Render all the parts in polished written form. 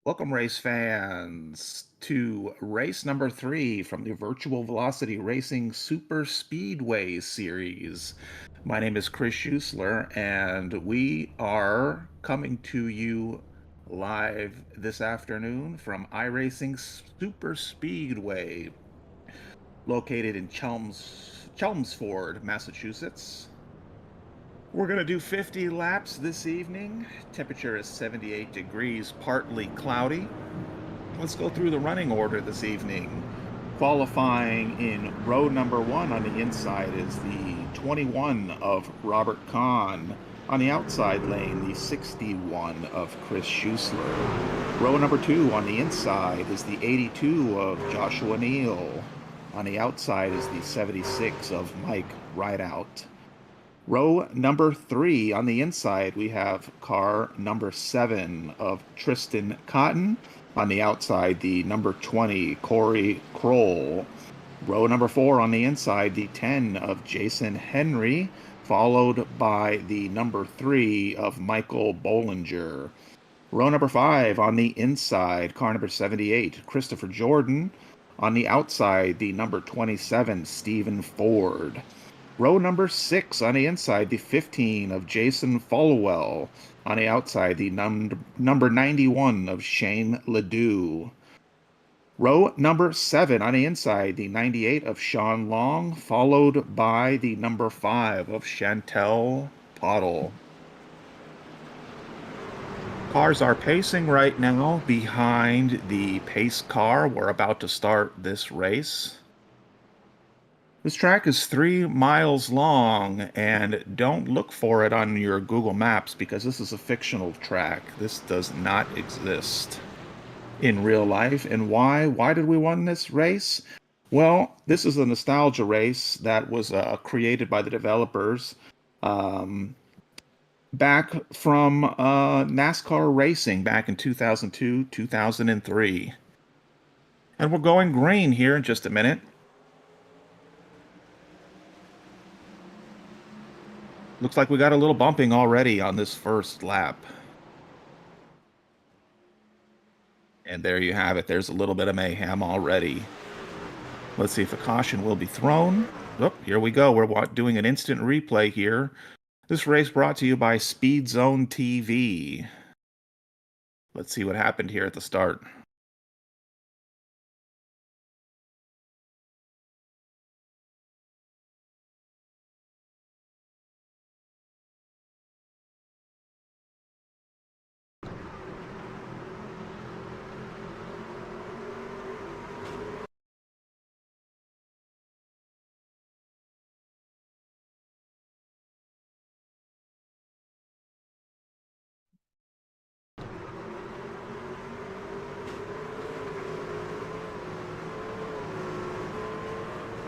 Welcome, race fans, to race number 3 from the Virtual Velocity Racing Super Speedway series. My name is Chris Schusler, and we are coming to you live this afternoon from iRacing Super Speedway, located in Chelmsford, Massachusetts. We're going to do 50 laps this evening. Temperature is 78 degrees, partly cloudy. Let's go through the running order this evening. Qualifying in row number 1 on the inside is the 21 of Robert Kahn. On the outside lane, the 61 of Chris Schusler. Row number 2 on the inside is the 82 of Joshua Neal. On the outside is the 76 of Mike Rideout. Row number 3 on the inside, we have car number 7 of Tristan Cotton. On the outside, the number 20, Corey Kroll. Row number 4 on the inside, the 10 of Jason Henry, followed by the number 3 of Michael Bollinger. Row number 5 on the inside, car number 78, Christopher Jordan. On the outside, the number 27, Stephen Ford. Row number 6 on the inside, the 15 of Jason Folwell. On the outside, the number 91 of Shane Ledoux. Row number 7 on the inside, the 98 of Sean Long, followed by the number 5 of Chantel Pottle. Cars are pacing right now behind the pace car. We're about to start this race. This track is 3 miles long, and don't look for it on your Google Maps because this is a fictional track. This does not exist in real life. And why? Why did we win this race? Well, this is a nostalgia race that was created by the developers um, back from NASCAR racing back in 2002, 2003. And we're going green here in just a minute. Looks like we got a little bumping already on this first lap. And there you have it. There's a little bit of mayhem already. Let's see if a caution will be thrown. Oh, here we go. We're doing an instant replay here. This race brought to you by Speed Zone TV. Let's see what happened here at the start.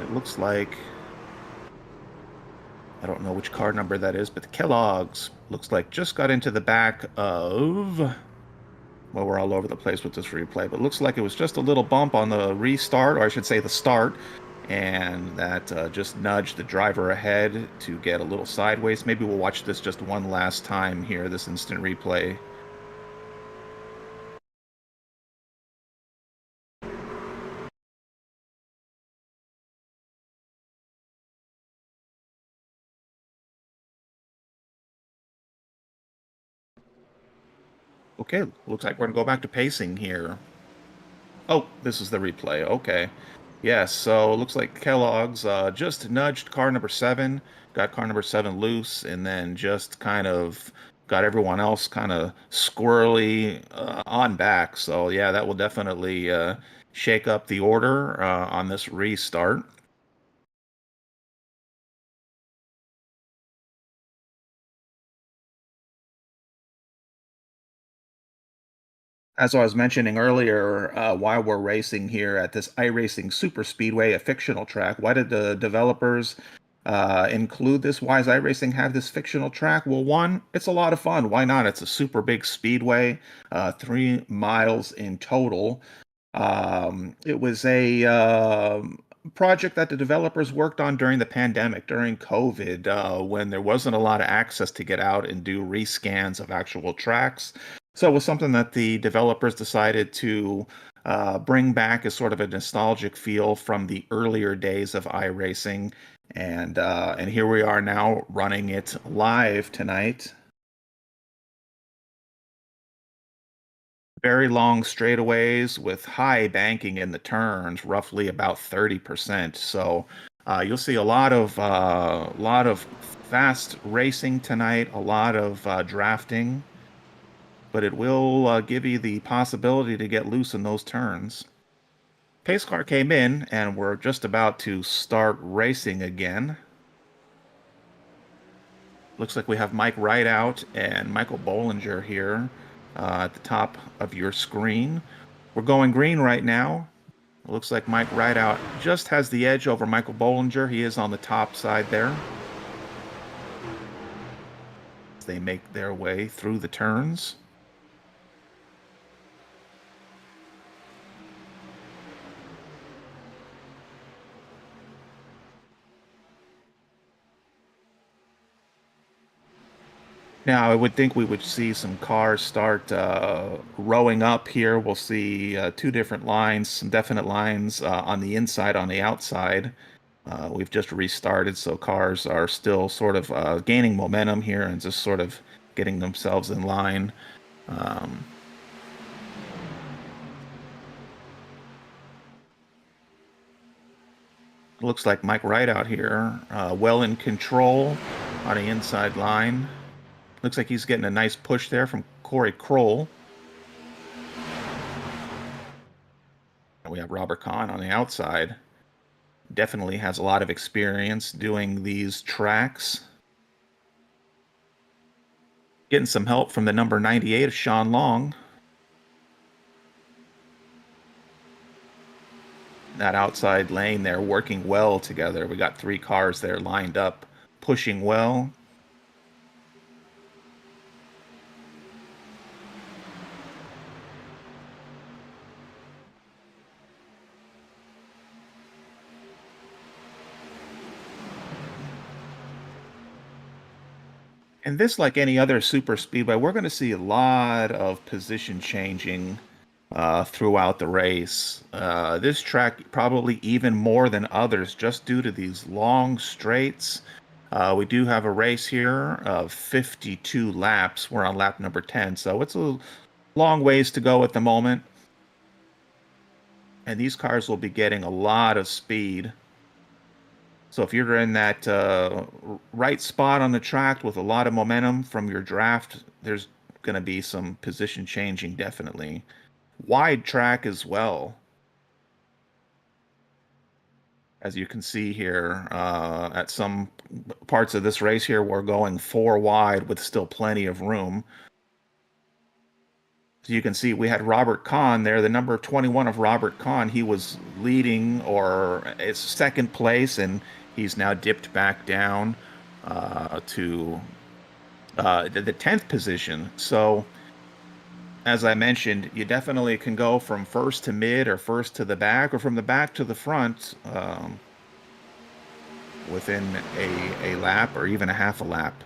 It looks like, I don't know which car number that is, but the Kellogg's looks like just got into the back of, well, we're all over the place with this replay, but looks like it was just a little bump on the restart, or I should say the start, and that just nudged the driver ahead to get a little sideways. Maybe we'll watch this just one last time here, this instant replay. Okay, looks like we're gonna go back to pacing here. Oh, this is the replay. Okay. Yes, so it looks like Kellogg's just nudged car number 7, got car number 7 loose, and then just kind of got everyone else kind of squirrely on back. So, yeah, that will definitely shake up the order on this restart. As I was mentioning earlier, while we're racing here at this iRacing Super Speedway, a fictional track, why did the developers include this? Why does iRacing have this fictional track? Well, one, it's a lot of fun. Why not? It's a super big speedway, 3 miles in total. It was a project that the developers worked on during the pandemic, during COVID, when there wasn't a lot of access to get out and do rescans of actual tracks. So it was something that the developers decided to bring back as sort of a nostalgic feel from the earlier days of iRacing, and here we are now running it live tonight. Very long straightaways with high banking in the turns, roughly about 30%. So you'll see a lot of fast racing tonight, a lot of drafting, but it will give you the possibility to get loose in those turns. Pace car came in, and we're just about to start racing again. Looks like we have Mike Rideout and Michael Bollinger here at the top of your screen. We're going green right now. It looks like Mike Rideout just has the edge over Michael Bollinger. He is on the top side there. As they make their way through the turns. Now, I would think we would see some cars start rowing up here. We'll see two different lines, some definite lines on the inside, on the outside. We've just restarted, so cars are still sort of gaining momentum here and just sort of getting themselves in line. Um, Looks like Mike Rideout here, well in control on the inside line. Looks like he's getting a nice push there from Corey Kroll. We have Robert Kahn on the outside. Definitely has a lot of experience doing these tracks. Getting some help from the number 98 of Sean Long. That outside lane there working well together. We got three cars there lined up, pushing well. And this, like any other super speedway, we're going to see a lot of position changing throughout the race. This track probably even more than others, just due to these long straights. We do have a race here of 52 laps. We're on lap number 10, so it's a long ways to go at the moment. And these cars will be getting a lot of speed. So if you're in that right spot on the track with a lot of momentum from your draft, there's going to be some position changing definitely. Wide track as well. As you can see here, at some parts of this race here, we're going four wide with still plenty of room. So you can see we had Robert Kahn there, the number 21 of Robert Kahn. He was leading or it's second place, and he's now dipped back down to the 10th position. So, as I mentioned, you definitely can go from first to mid or first to the back or from the back to the front within a lap or even a half a lap.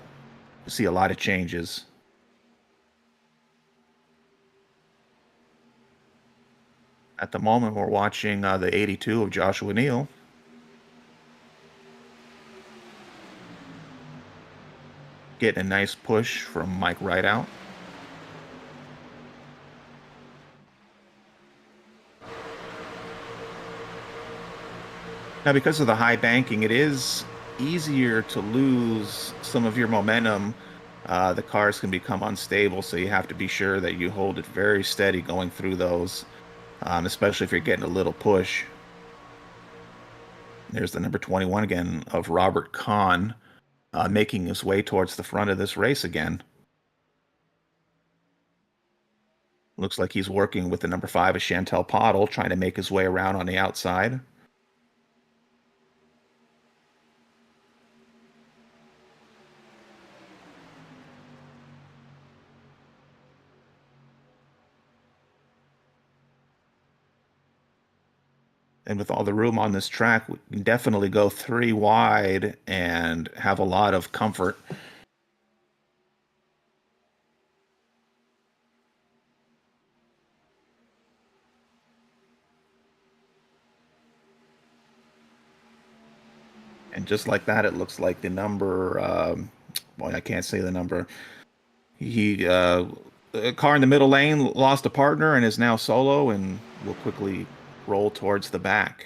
You see a lot of changes. At the moment, we're watching the 82 of Joshua Neal. Getting a nice push from Mike Rideout. Now, because of the high banking, it is easier to lose some of your momentum. The cars can become unstable, so you have to be sure that you hold it very steady going through those, especially if you're getting a little push. There's the number 21 again of Robert Kahn making his way towards the front of this race again. Looks like he's working with the number 5 of Chantel Pottle, trying to make his way around on the outside. And with all the room on this track, we can definitely go three wide and have a lot of comfort. And just like that, it looks like the number, boy, I can't say the number. A car in the middle lane lost a partner and is now solo and will quickly roll towards the back.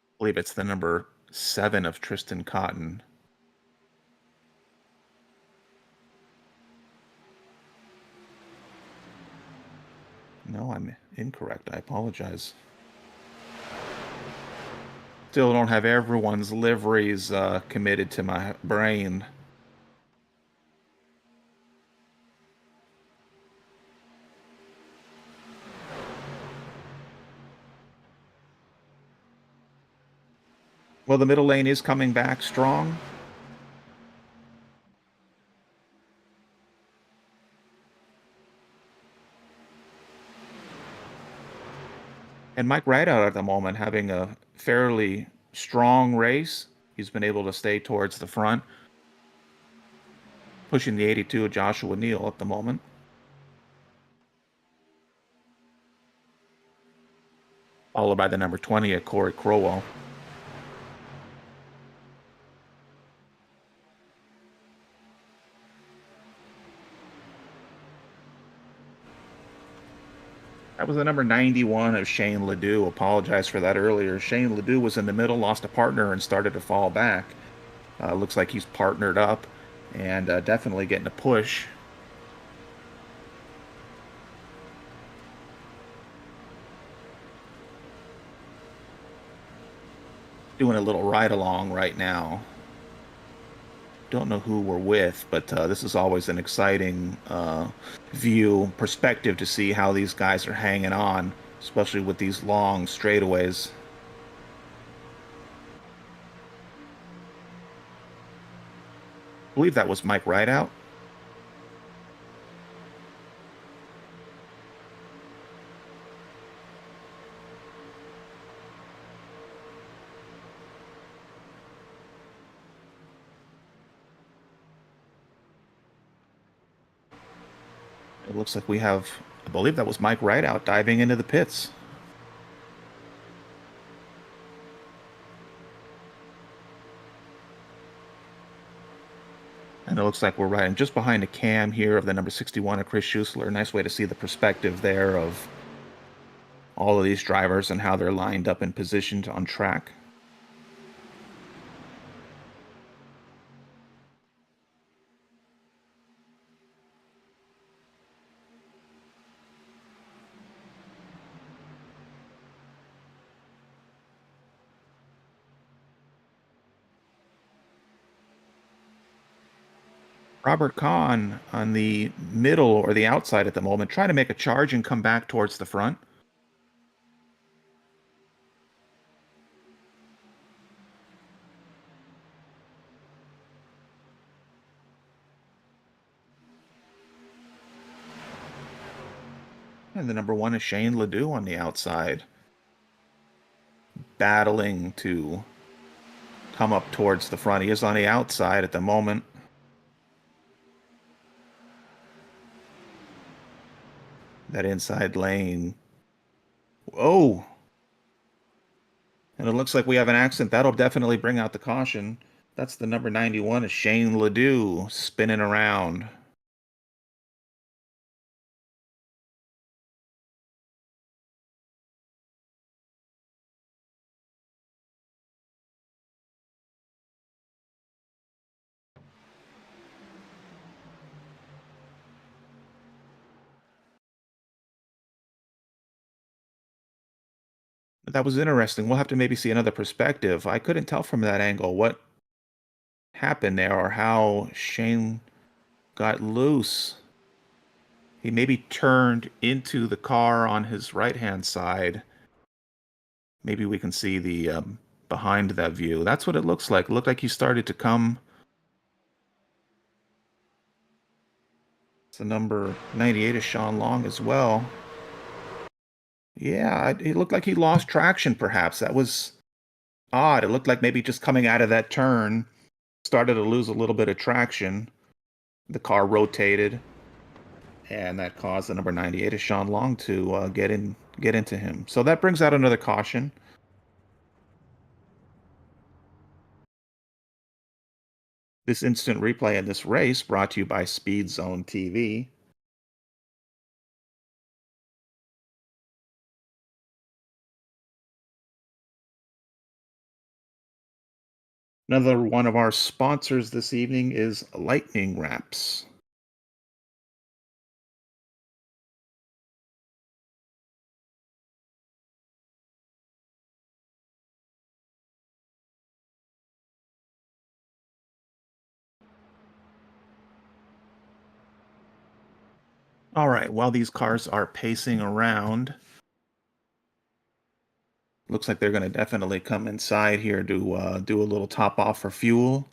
I believe it's the number 7 of Tristan Cotton. No, I'm incorrect. I apologize. Still don't have everyone's liveries committed to my brain. Well, the middle lane is coming back strong. And Mike Rideout at the moment having a fairly strong race. He's been able to stay towards the front, pushing the 82 of Joshua Neal at the moment. Followed by the number 20 of Corey Crowell. That was the number 91 of Shane Ledoux. Apologize for that earlier. Shane Ledoux was in the middle, lost a partner, and started to fall back. Looks like he's partnered up and definitely getting a push. Doing a little ride along right now. Don't know who we're with, but this is always an exciting perspective to see how these guys are hanging on, especially with these long straightaways. I believe that was Mike Rideout. It looks like we have, I believe that was Mike Rideout diving into the pits. And it looks like we're riding just behind a cam here of the number 61 of Chris Schuessler. Nice way to see the perspective there of all of these drivers and how they're lined up and positioned on track. Robert Kahn on the middle or the outside at the moment, trying to make a charge and come back towards the front. And the number 1 is Shane Ledoux on the outside, battling to come up towards the front. He is on the outside at the moment. That inside lane. Oh! And it looks like we have an accident. That'll definitely bring out the caution. That's the number 91 is Shane Ledoux spinning around. That was interesting. We'll have to maybe see another perspective. I couldn't tell from that angle what happened there or how Shane got loose. He maybe turned into the car on his right-hand side. Maybe we can see the behind that view. That's what it looks like. It looked like he started to come. It's the number 98 is Sean Long as well. Yeah, it looked like he lost traction, perhaps. That was odd. It looked like maybe just coming out of that turn, started to lose a little bit of traction. The car rotated, and that caused the number 98 of Sean Long to get into him. So that brings out another caution. This instant replay in this race brought to you by Speed Zone TV. Another one of our sponsors this evening is Lightning Wraps. All right, while these cars are pacing around, looks like they're going to definitely come inside here to do a little top off for fuel.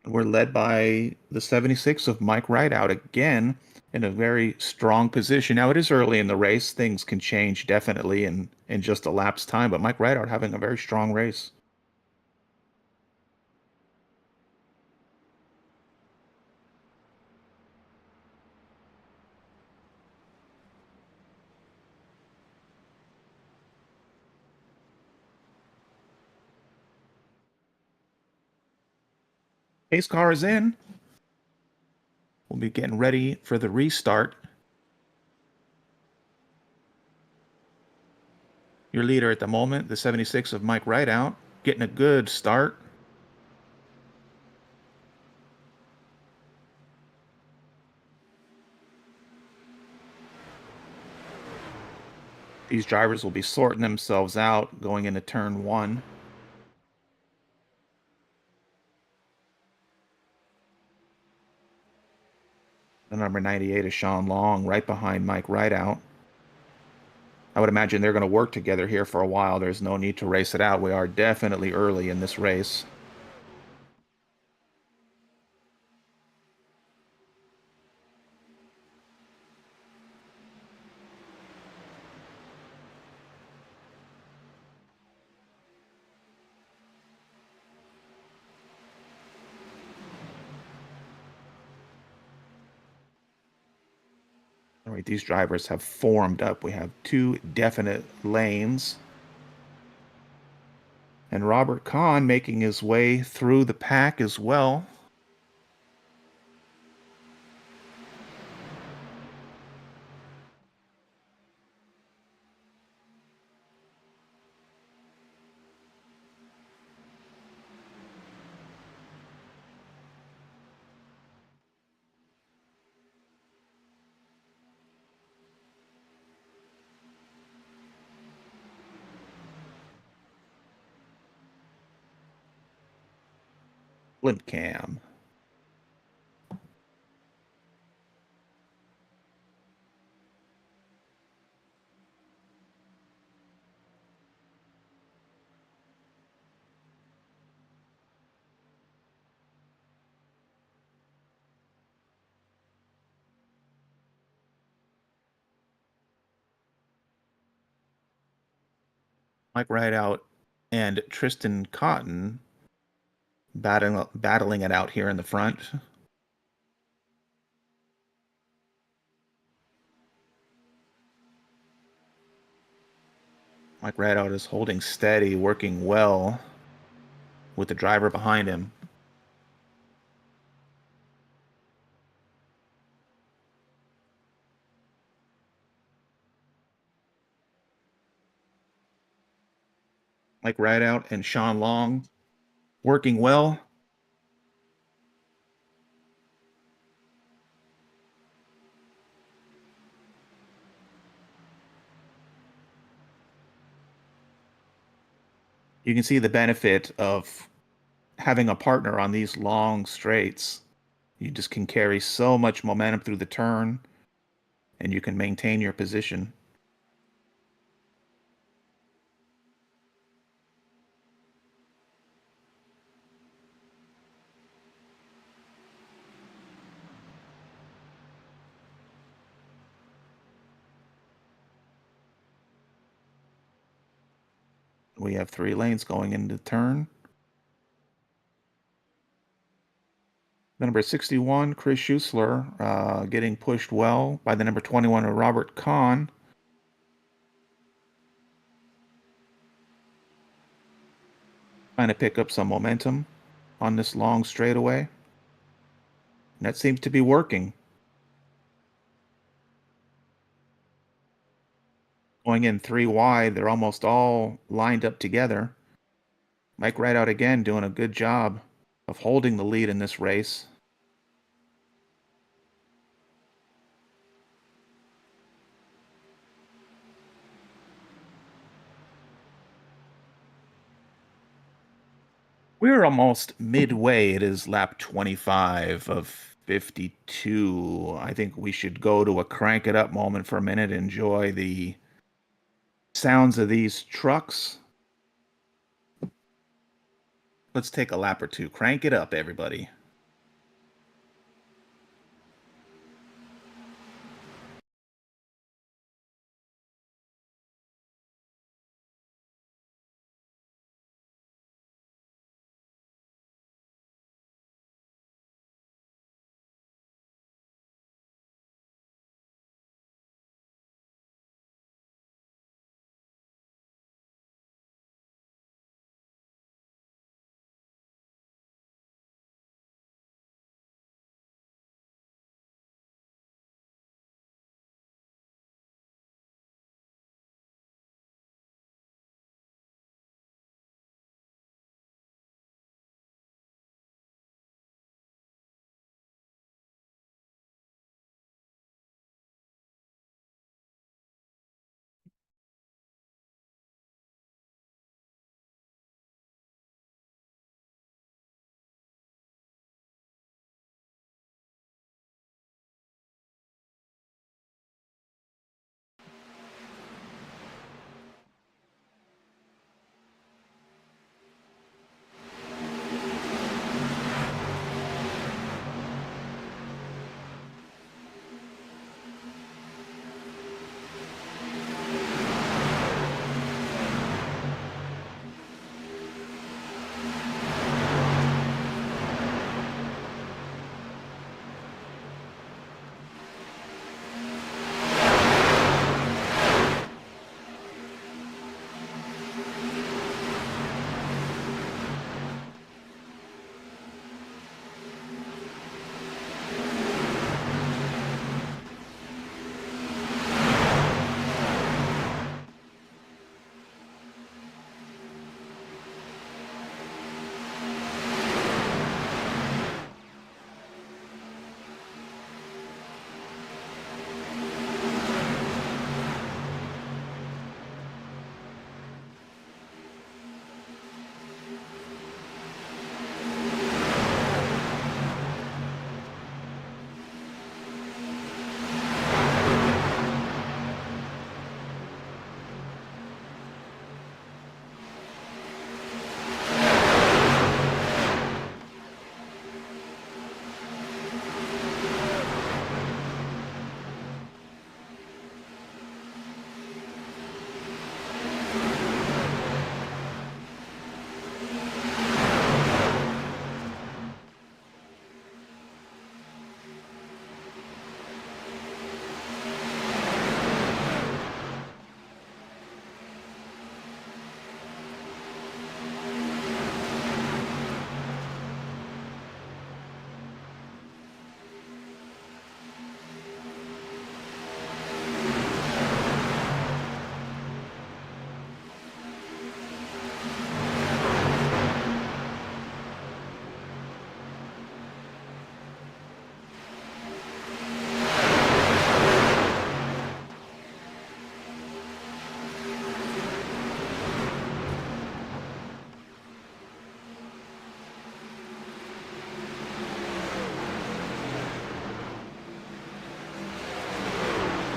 We're led by the 76 of Mike Rideout again in a very strong position. Now, it is early in the race. Things can change definitely in just a lap's time, but Mike Rideout having a very strong race. Pace car is in. We'll be getting ready for the restart. Your leader at the moment, the 76 of Mike Rideout, getting a good start. These drivers will be sorting themselves out going into turn one. The number 98 is Sean Long, right behind Mike Rideout. I would imagine they're going to work together here for a while. There's no need to race it out. We are definitely early in this race. All right, these drivers have formed up. We have two definite lanes. And Robert Kahn making his way through the pack as well. Flint Cam. Mike Rideout and Tristan Cotton battling it out here in the front. Mike Rideout is holding steady, working well with the driver behind him. Mike Rideout and Sean Long working well. You can see the benefit of having a partner on these long straights. You just can carry so much momentum through the turn and you can maintain your position. We have three lanes going into turn. The number 61, Chris Schuessler, getting pushed well by the number 21, Robert Kahn. Trying to pick up some momentum on this long straightaway. And that seems to be working. Going in three wide, they're almost all lined up together. Mike Rideout again doing a good job of holding the lead in this race. We're almost midway. It is lap 25 of 52. I think we should go to a crank it up moment for a minute, enjoy the sounds of these trucks. Let's take a lap or two. Crank it up, everybody.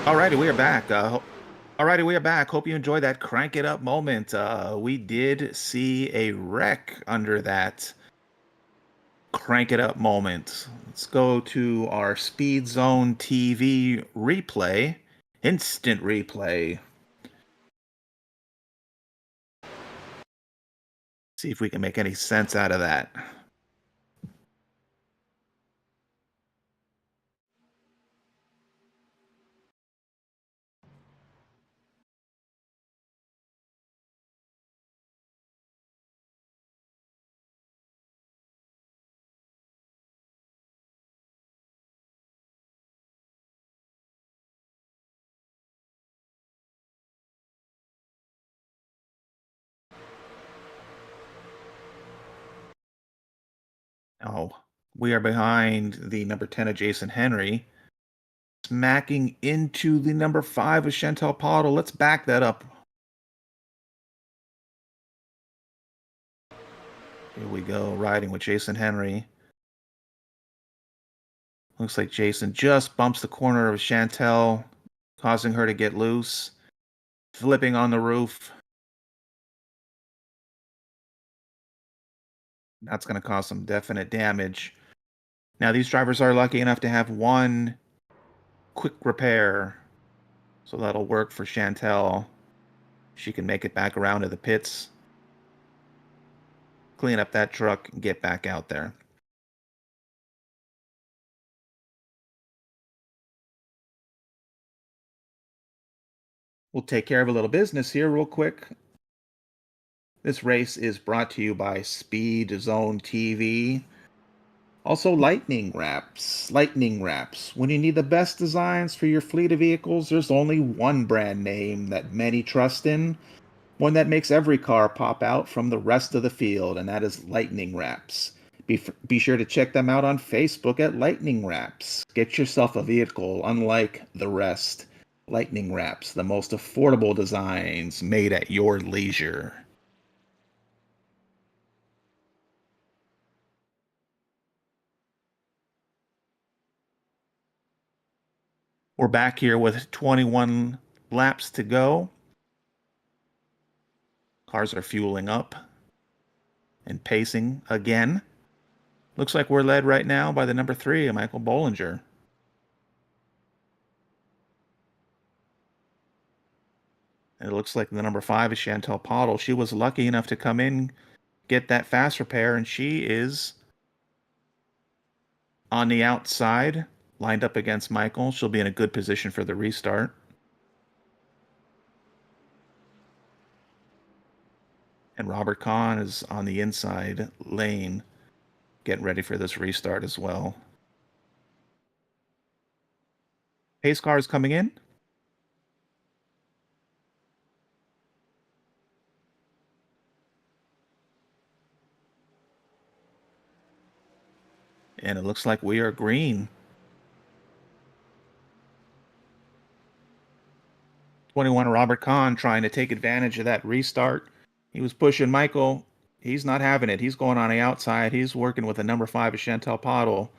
Alrighty, we are back. Alrighty, we are back. Hope you enjoyed that crank it up moment. We did see a wreck under that crank it up moment. Let's go to our Speed Zone TV replay, instant replay. See if we can make any sense out of that. Oh, we are behind the number 10 of Jason Henry, smacking into the number 5 of Chantel Pottle. Let's back that up. Here we go, riding with Jason Henry. Looks like Jason just bumps the corner of Chantel, causing her to get loose, flipping on the roof. That's going to cause some definite damage. Now, these drivers are lucky enough to have one quick repair, so that'll work for Chantel. She can make it back around to the pits, clean up that truck, and get back out there. We'll take care of a little business here real quick. This race is brought to you by Speed Zone TV. Also, lightning wraps. Lightning wraps. When you need the best designs for your fleet of vehicles, there's only one brand name that many trust in, one that makes every car pop out from the rest of the field, and that is Lightning Wraps. Be sure to check them out on Facebook at Lightning Wraps. Get yourself a vehicle unlike the rest. Lightning Wraps, the most affordable designs made at your leisure. We're back here with 21 laps to go. Cars are fueling up and pacing again. Looks like we're led right now by the number 3, Michael Bollinger. And it looks like the number 5 is Chantel Pottle. She was lucky enough to come in, get that fast repair, and she is on the outside, lined up against Michael. She'll be in a good position for the restart. And Robert Kahn is on the inside lane, getting ready for this restart as well. Pace car is coming in. And it looks like we are green. 21 Robert Kahn trying to take advantage of that restart. He was pushing Michael. He's not having it. He's going on the outside. He's working with the number 5 of Chantel Pottle.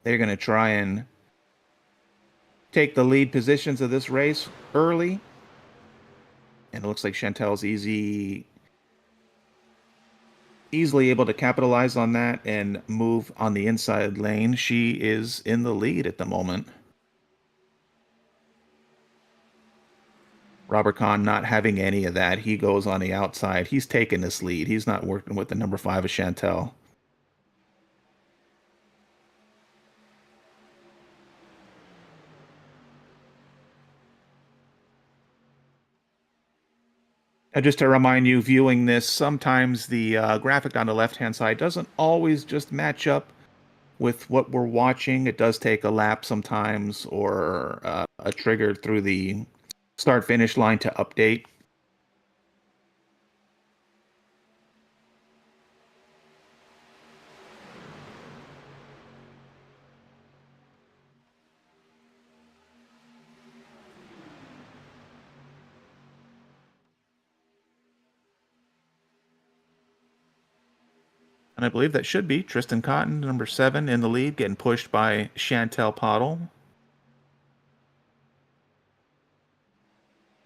They're going to try and take the lead positions of this race early. And it looks like Chantel's easily able to capitalize on that and move on the inside lane. She is in the lead at the moment. Robert Kahn not having any of that. He goes on the outside. He's taking this lead. He's not working with the number 5 of Chantel. Just to remind you, viewing this, sometimes the graphic on the left-hand side doesn't always just match up with what we're watching. It does take a lap sometimes or a trigger through the start-finish line to update. And I believe that should be Tristan Cotton, number 7, in the lead, getting pushed by Chantel Pottle.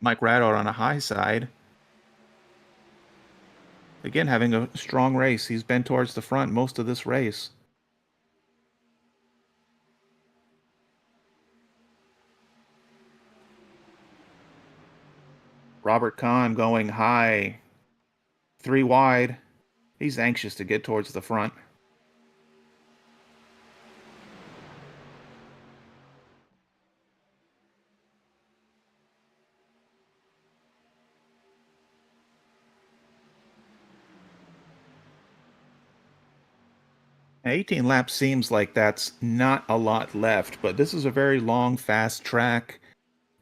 Mike Radard on a high side. Again, having a strong race. He's been towards the front most of this race. Robert Kahn going high. 3 wide. He's anxious to get towards the front. 18 laps seems like that's not a lot left, but this is a very long, fast track.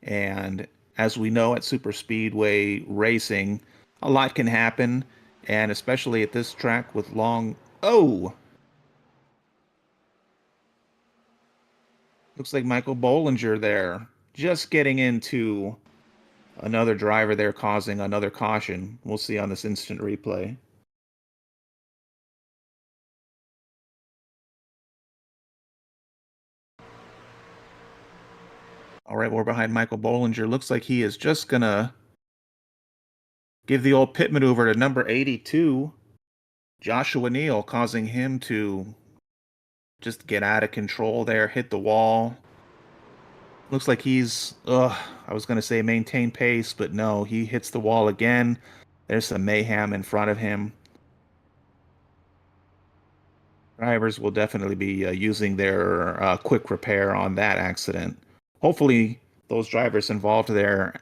And as we know at super speedway racing, a lot can happen. And especially at this track with long. Oh, looks like Michael Bollinger there. Just getting into another driver there, causing another caution. We'll see on this instant replay. All right, we're behind Michael Bollinger. Looks like he is just going to give the old pit maneuver to number 82, Joshua Neal, causing him to just get out of control there, hit the wall. Looks like I was going to say maintain pace, but no, he hits the wall again. There's some mayhem in front of him. Drivers will definitely be using their quick repair on that accident. Hopefully, those drivers involved there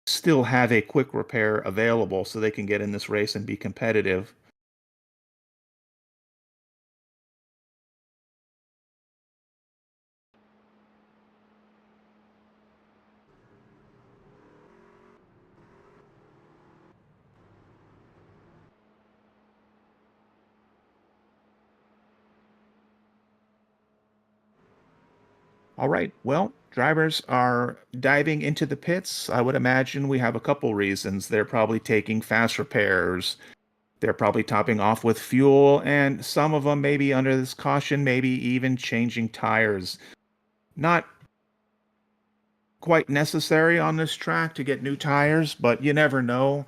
still have a quick repair available so they can get in this race and be competitive. All right. Well, drivers are diving into the pits. I would imagine we have a couple reasons. They're probably taking fast repairs. They're probably topping off with fuel, and some of them maybe under this caution, maybe even changing tires. Not quite necessary on this track to get new tires, but you never know.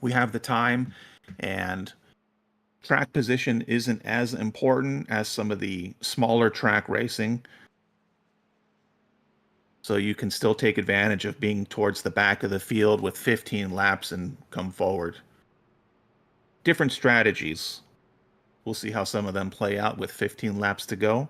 We have the time, and track position isn't as important as some of the smaller track racing. So you can still take advantage of being towards the back of the field with 15 laps and come forward. Different strategies. We'll see how some of them play out with 15 laps to go.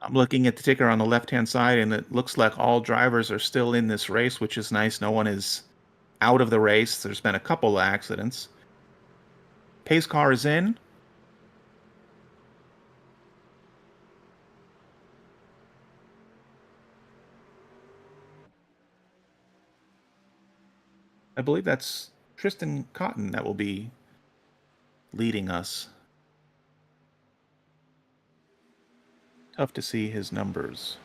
I'm looking at the ticker on the left-hand side, and it looks like all drivers are still in this race, which is nice. No one is out of the race. There's been a couple of accidents. Pace car is in. I believe that's Tristan Cotton that will be leading us. Tough to see his numbers.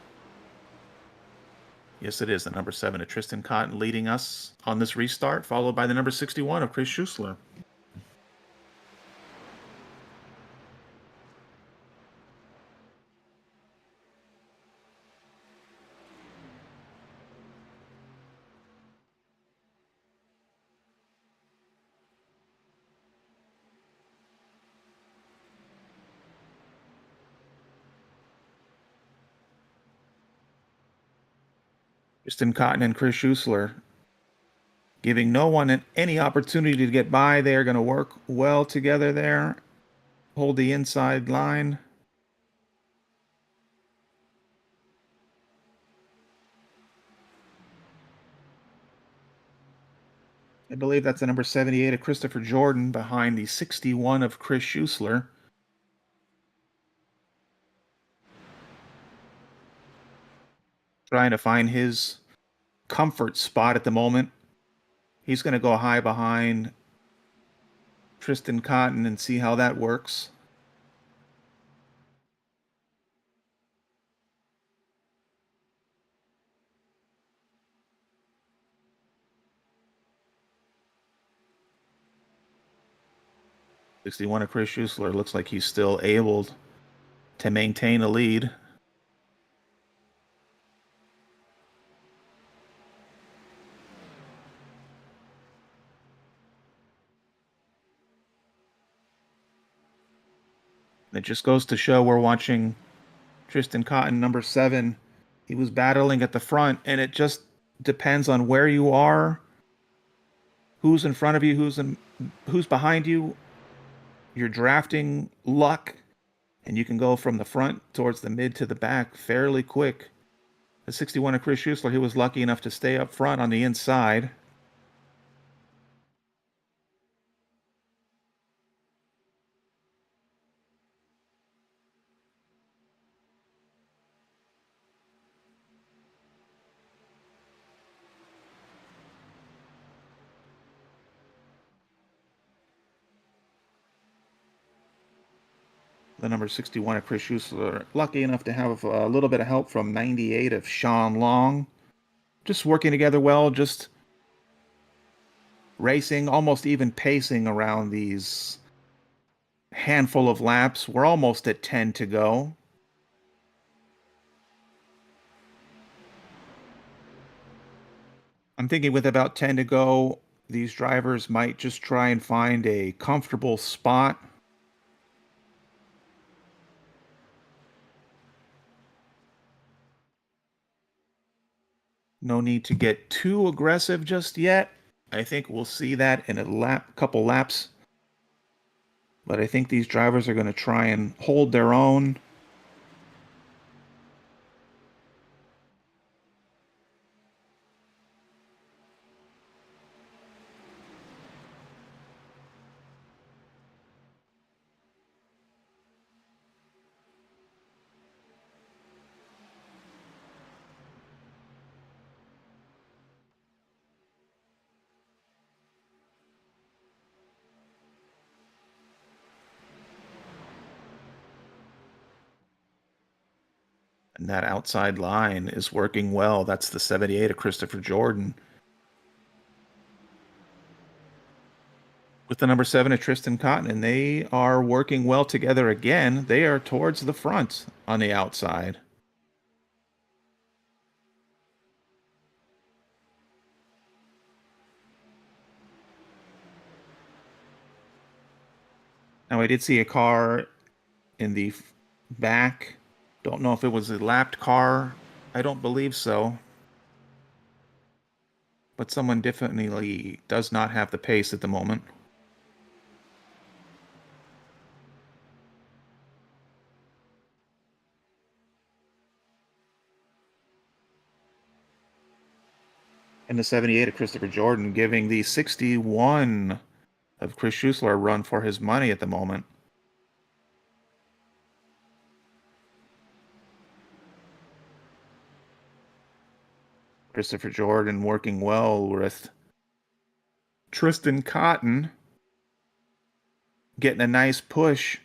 Yes, it is the number 7 of Tristan Cotton leading us on this restart, followed by the number 61 of Chris Schussler. Tristan Cotton and Chris Schussler giving no one any opportunity to get by. They are going to work well together there. Hold the inside line. I believe that's the number 78 of Christopher Jordan behind the 61 of Chris Schussler. Trying to find his comfort spot at the moment. He's going to go high behind Tristan Cotton and see how that works. '61 of Chris Schussler looks like he's still able to maintain a lead. It just goes to show we're watching Tristan Cotton, number 7, he was battling at the front, and it just depends on where you are, who's in front of you, who's behind you. You're drafting luck, and you can go from the front towards the mid to the back fairly quick. The 61 of Chris Schuessler, he was lucky enough to stay up front on the inside. The number 61 of Chris Schuessler, lucky enough to have a little bit of help from 98 of Sean Long. Just working together well, just racing, almost even pacing around these handful of laps. We're almost at 10 to go. I'm thinking with about 10 to go, these drivers might just try and find a comfortable spot. No need to get too aggressive just yet. I think we'll see that in a couple laps. But I think these drivers are going to try and hold their own. And that outside line is working well. That's the 78 of Christopher Jordan. With the number 7 of Tristan Cotton, and they are working well together again. They are towards the front on the outside. Now, I did see a car in the back. Don't know if it was a lapped car. I don't believe so. But someone definitely does not have the pace at the moment. And the 78 of Christopher Jordan giving the 61 of Chris Schuessler a run for his money at the moment. Christopher Jordan working well with Tristan Cotton, getting a nice push.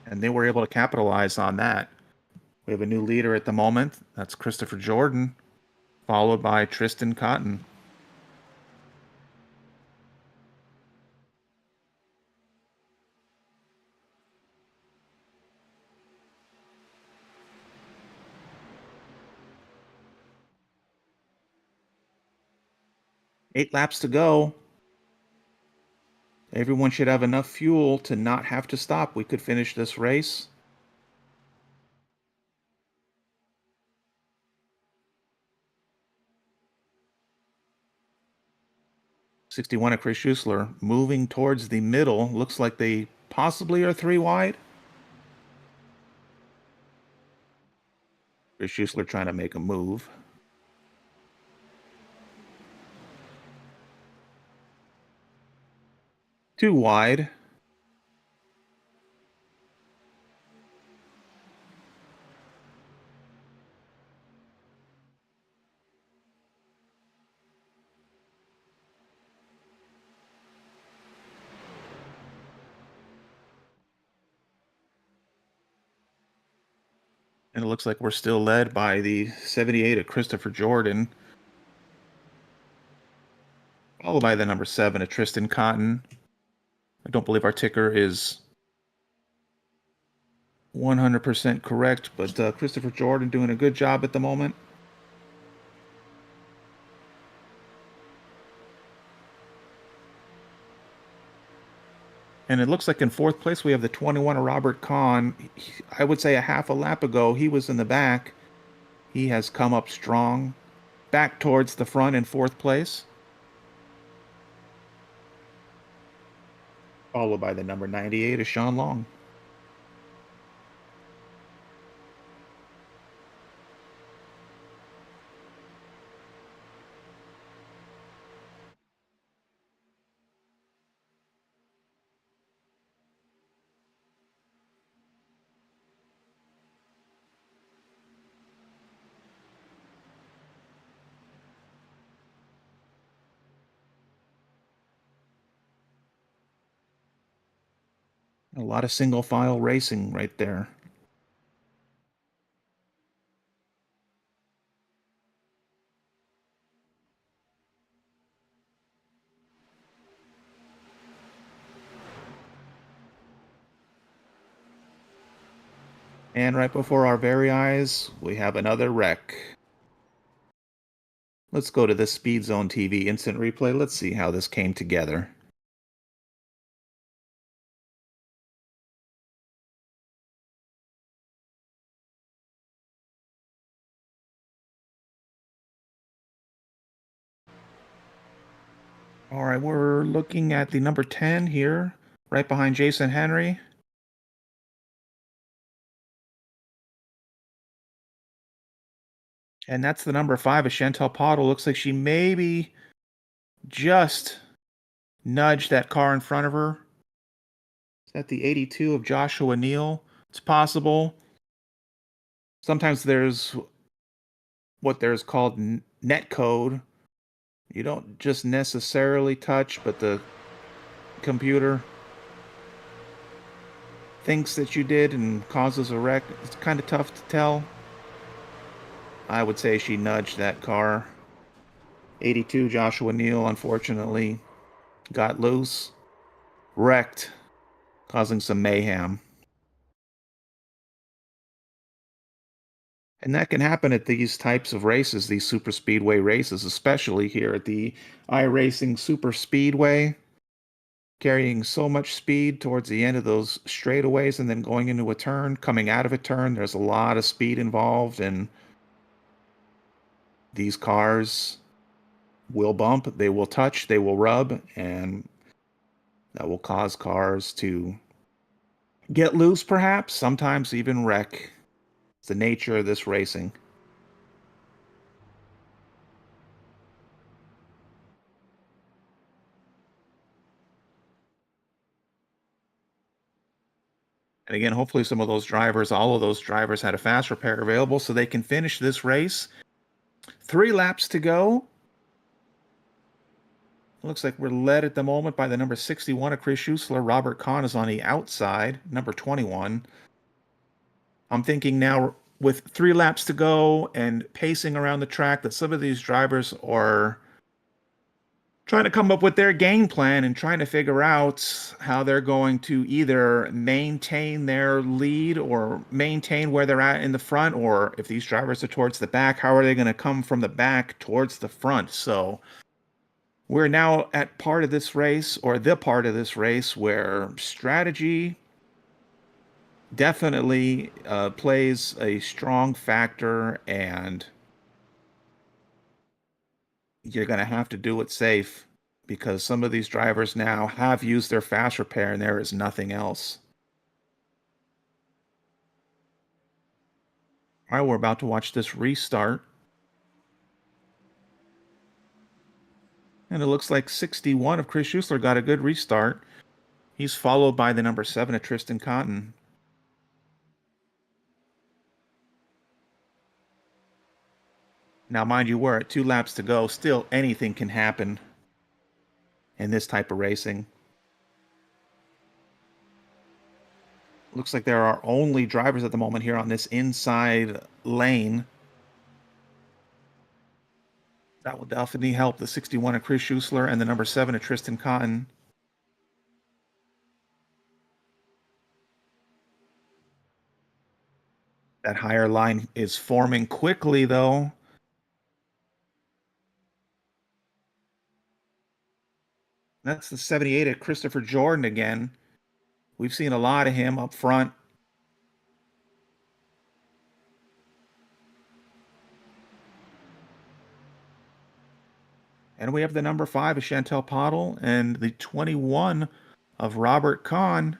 And they were able to capitalize on that. We have a new leader at the moment. That's Christopher Jordan, followed by Tristan Cotton. Eight laps to go. Everyone should have enough fuel to not have to stop. We could finish this race. '61 of Chris Schuessler moving towards the middle. Looks like they possibly are 3 wide. Chris Schuessler trying to make a move. Too wide. And it looks like we're still led by the 78 of Christopher Jordan, followed by the number 7 of Tristan Cotton. I don't believe our ticker is 100% correct, but Christopher Jordan doing a good job at the moment. And it looks like in fourth place we have the 21 of Robert Kahn. I would say a half a lap ago he was in the back. He has come up strong, back towards the front in fourth place, followed by the number 98 of Sean Long. A lot of single file racing right there. And right before our very eyes, we have another wreck. Let's go to this Speed Zone TV instant replay. Let's see how this came together. All right, we're looking at the number 10 here, right behind Jason Henry. And that's the number 5 of Chantal Pottle. Looks like she maybe just nudged that car in front of her. Is that the 82 of Joshua Neal? It's possible. Sometimes there's what there's called net code. You don't just necessarily touch, but the computer thinks that you did and causes a wreck. It's kind of tough to tell. I would say she nudged that car. 82 Joshua Neal, unfortunately, got loose, wrecked, causing some mayhem. And that can happen at these types of races, these super speedway races, especially here at the iRacing Super Speedway, carrying so much speed towards the end of those straightaways and then going into a turn, coming out of a turn. There's a lot of speed involved, and these cars will bump, they will touch, they will rub, and that will cause cars to get loose, perhaps, sometimes even wreck. It's the nature of this racing. And again, hopefully some of those drivers, all of those drivers had a fast repair available so they can finish this race. 3 laps to go. Looks like we're led at the moment by the number 61 of Chris Schuessler. Robert Kahn is on the outside, number 21. I'm thinking now with 3 laps to go and pacing around the track that some of these drivers are trying to come up with their game plan and trying to figure out how they're going to either maintain their lead or maintain where they're at in the front, or if these drivers are towards the back, how are they going to come from the back towards the front? So we're now at part of this race, or the part of this race, where strategy definitely plays a strong factor, and you're going to have to do it safe because some of these drivers now have used their fast repair and there is nothing else. All right, we're about to watch this restart. And it looks like 61 of Chris Schuessler got a good restart. He's followed by the number 7 of Tristan Cotton. Now, mind you, we're at 2 laps to go. Still, anything can happen in this type of racing. Looks like there are only drivers at the moment here on this inside lane. That will definitely help the 61 of Chris Schuessler and the number 7 of Tristan Cotton. That higher line is forming quickly, though. That's the 78 of Christopher Jordan again. We've seen a lot of him up front. And we have the number 5 of Chantel Pottle and the 21 of Robert Kahn.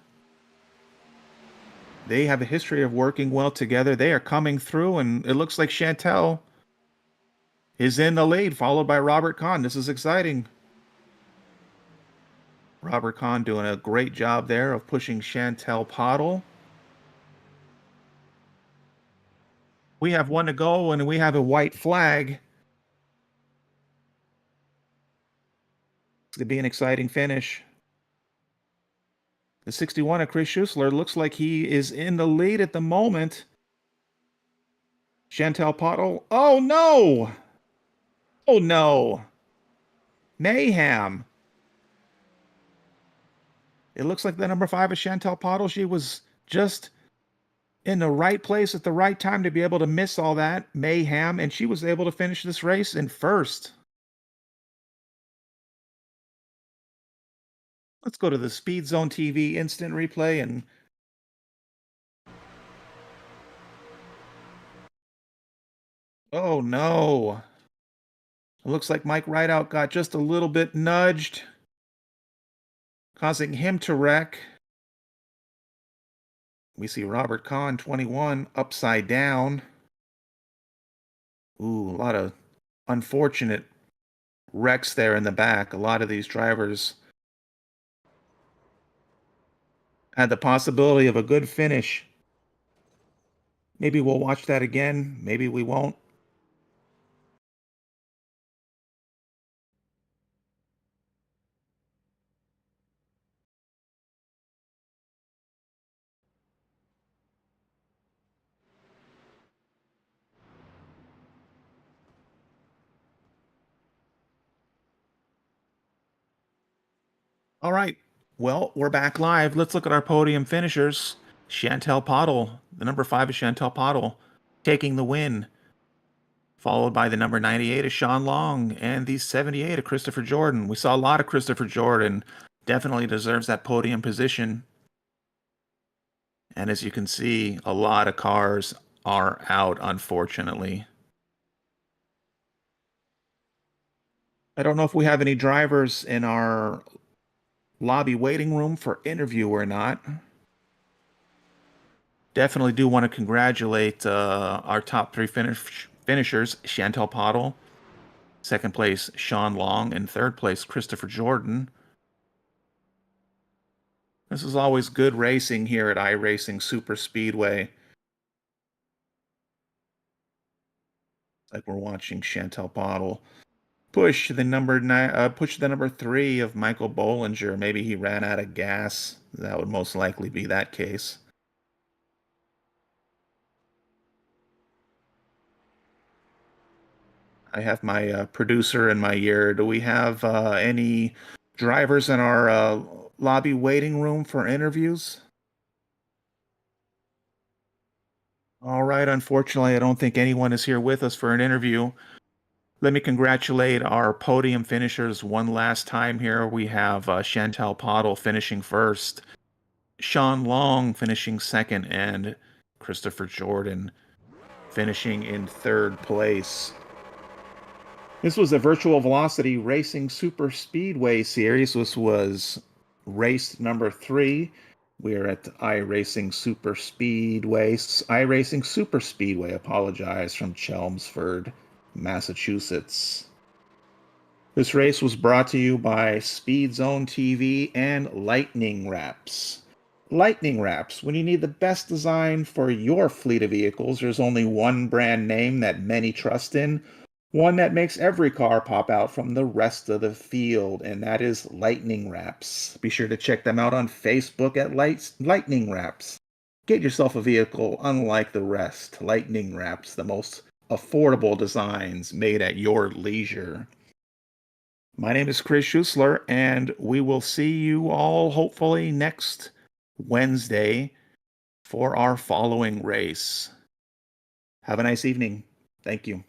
They have a history of working well together. They are coming through, and it looks like Chantel is in the lead, followed by Robert Kahn. This is exciting. Robert Kahn doing a great job there of pushing Chantel Pottle. We have one to go, and we have a white flag. It's going to be an exciting finish. The 61 of Chris Schussler looks like he is in the lead at the moment. Chantel Pottle. Oh, no! Oh, no! Mayhem. It looks like the number 5 of Chantel Pottle. She was just in the right place at the right time to be able to miss all that mayhem, and she was able to finish this race in first. Let's go to the Speed Zone TV instant replay and oh no. It looks like Mike Rideout got just a little bit nudged, causing him to wreck. We see Robert Kahn, 21, upside down. Ooh, a lot of unfortunate wrecks there in the back. A lot of these drivers had the possibility of a good finish. Maybe we'll watch that again. Maybe we won't. All right. Well, we're back live. Let's look at our podium finishers. Chantel Pottle, the number 5 is Chantel Pottle, taking the win, followed by the number 98 of Sean Long and the 78 of Christopher Jordan. We saw a lot of Christopher Jordan. Definitely deserves that podium position. And as you can see, a lot of cars are out, unfortunately. I don't know if we have any drivers in our lobby waiting room for interview or not. Definitely do want to congratulate our top 3 finishers, Chantel Pottle, second place, Sean Long, and third place, Christopher Jordan. This is always good racing here at iRacing Super Speedway. Like we're watching Chantel Pottle push the number 3 of Michael Bollinger. Maybe he ran out of gas. That would most likely be that case. I have my producer in my ear. Do we have any drivers in our lobby waiting room for interviews? All right. Unfortunately, I don't think anyone is here with us for an interview. Let me congratulate our podium finishers one last time here. We have Chantel Pottle finishing first, Sean Long finishing second, and Christopher Jordan finishing in third place. This was a Virtual Velocity Racing Super Speedway series. This was race number 3. We're at iRacing Super Speedway. iRacing Super Speedway, apologize, from Chelmsford, Massachusetts. This race was brought to you by Speed Zone TV and Lightning Wraps. Lightning Wraps. When you need the best design for your fleet of vehicles, there's only one brand name that many trust in, one that makes every car pop out from the rest of the field, and that is Lightning Wraps. Be sure to check them out on Facebook at Lightning Wraps. Get yourself a vehicle unlike the rest. Lightning Wraps, the most affordable designs made at your leisure. My name is Chris Schussler, and we will see you all hopefully next Wednesday for our following race. Have a nice evening. Thank you.